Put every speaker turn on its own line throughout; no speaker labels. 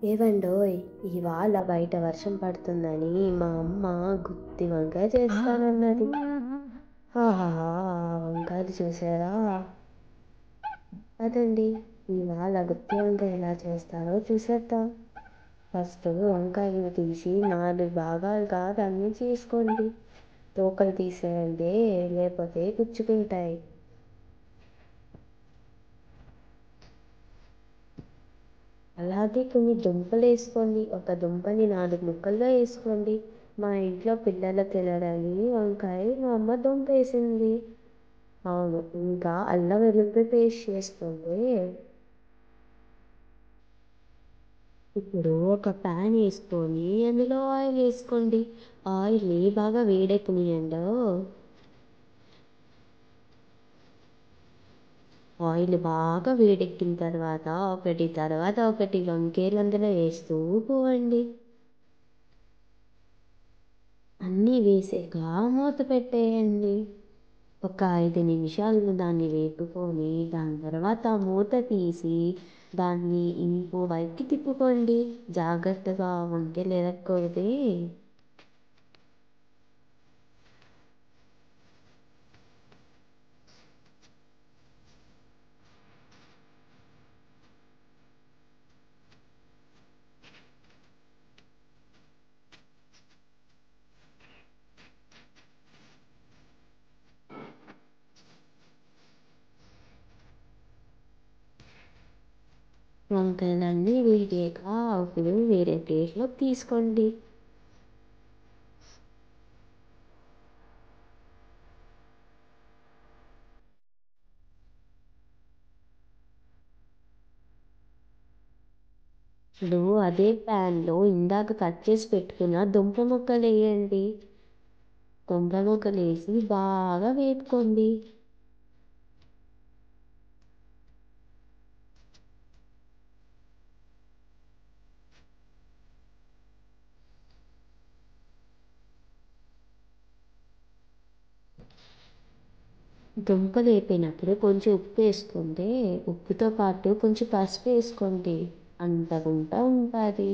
ఏవండోయ్! ఇవాళ బయట వర్షం పడుతుందని మా అమ్మ గుత్తి వంకాయ చేస్తానన్నది. ఆహాహా! వంకాయలు చూసారా? అదండి, ఇవాళ గుత్తి వంకాయ ఎలా చేస్తారో చూసేద్దాం. ఫస్ట్ వంకాయలు తీసి 4 భాగాలుగా దాన్ని చేసుకోండి. తోకలు తీసేయండి, లేకపోతే గుచ్చుకుంటాయి. అలాగే కొన్ని దుంపలు వేసుకోండి. ఒక దుంపని 4 ముక్కల్లో వేసుకోండి. మా ఇంట్లో పిల్లలు తినరని వంకాయ మా అమ్మ దుంప వేసింది. అవును, ఇంకా అల్లం వెల్లుల్లి పేస్ట్ చేసుకోండి. ఇప్పుడు ఒక ప్యాన్ వేసుకొని అందులో ఆయిల్ వేసుకోండి. ఆయిల్ని బాగా వేడెక్కనియండి. ఆయిల్ బాగా వేడెక్కిన తర్వాత ఒకటి తర్వాత ఒకటి వంకాయలు అందులో వేస్తూ పోవండి. అన్నీ వేసాక మూత పెట్టేయండి. ఒక 5 నిమిషాలు దాన్ని వేపుకొని దాని తర్వాత మూత తీసి దాన్ని ఇంకో వైపుకి తిప్పుకోండి. జాగ్రత్తగా వంకాయలు ఎరగకూడదు. వంకాయలన్నీ వేగాక అప్పుడు వేరే ప్లేట్లోకి తీసుకోండి. ఇప్పుడు అదే ప్యాన్లో ఇందాక కట్ చేసి పెట్టుకున్న దుంప ముక్కలు వేయండి. దుంప ముక్కలు వేసి బాగా వేపుకోండి. దుంపలు వేపినప్పుడు కొంచెం ఉప్పు వేసుకోండి. ఉప్పుతో పాటు కొంచెం పసుపు వేసుకోండి, అంతకుంటా ఉంటుంది.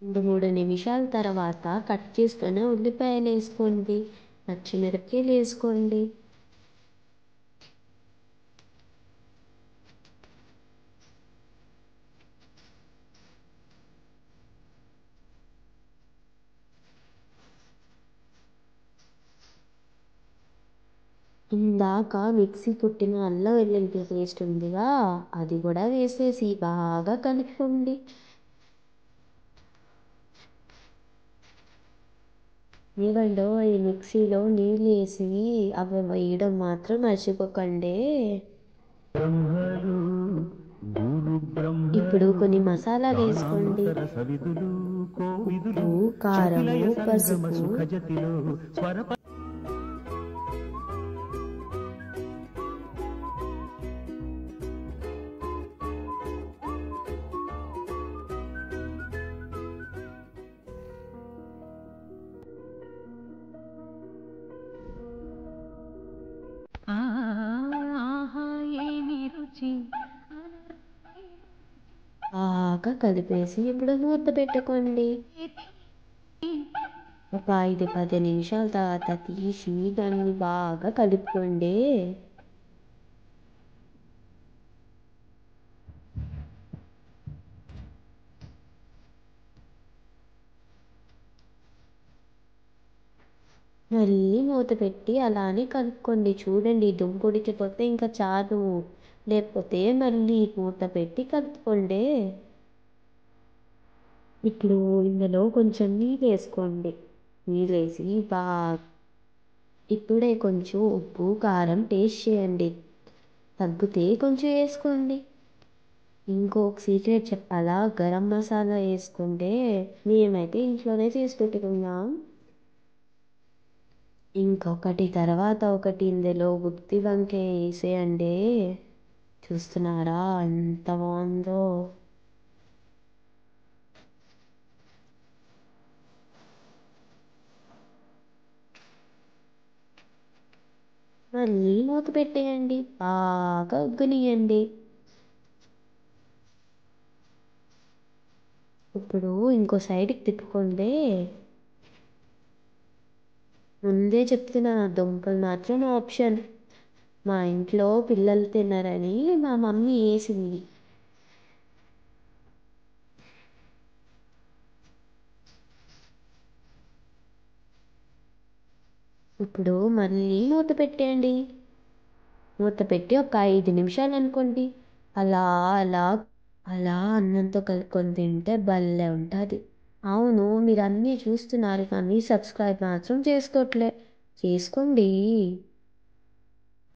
రెండు 3 నిమిషాల తర్వాత కట్ చేసుకుని ఉల్లిపాయలు వేసుకోండి. పచ్చిమిరపకాయలు వేసుకోండి. ఇందాక మిక్సీ కుట్టిన అల్లం వెల్లుల్లి పేస్ట్ ఉందిగా, అది కూడా వేసేసి బాగా కలుపుకోండి. ఇవ్వండి, ఈ మిక్సీలో నీళ్ళు వేసి అవి వేయడం మాత్రం మర్చిపోకండి. ఇప్పుడు కొన్ని మసాలాలు వేసుకోండి. ఉప్పు, కారము, పసుపు. బాగా కలిపేసి ఇప్పుడు మూత పెట్టుకోండి. ఒక 5-10 నిమిషాల తర్వాత తీసి దాన్ని బాగా కలుపుకోండి. మళ్ళీ మూత పెట్టి అలానే కలుపుకోండి. చూడండి, దుంప ఉడికిపోతే ఇంకా చాలు, లేకపోతే మళ్ళీ మూత పెట్టి కలుపుకోండి. ఇప్పుడు ఇందులో కొంచెం నీళ్ళు వేసుకోండి. నీళ్ళు వేసి బాగా ఇప్పుడే కొంచెం ఉప్పు, కారం టేస్ట్ చేయండి. తగ్గితే కొంచెం వేసుకోండి. ఇంకొక సీక్రెట్ చెప్పాలా? గరం మసాలా వేసుకుంటే మేమైతే ఇంట్లోనే చేసి పెట్టుకున్నాం. ఇంకొకటి తర్వాత ఒకటి ఇందులో గుత్తి వంకాయ వేసేయండి. చూస్తున్నారా ఎంత బాగుందో? మళ్ళీ మూత పెట్టేయండి. బాగా ఉగ్గనియండి. ఇప్పుడు ఇంకో సైడ్కి తిప్పుకోండి. ముందే చెప్తున్నా, దుంపలు మాత్రం ఆప్షన్. మా ఇంట్లో పిల్లలు తినరని మా మమ్మీ వేసింది. ఇప్పుడు మళ్ళీ మూత పెట్టేయండి. మూత పెట్టి ఒక 5 నిమిషాలు అనుకోండి. అలా అలా అలా అన్నంతో కలుపుకొని తింటే భలే ఉంటుంది. అవును, మీరు అన్నీ చూస్తున్నారు కానీ సబ్స్క్రైబ్ మాత్రం చేసుకోవట్లే. చేసుకోండి.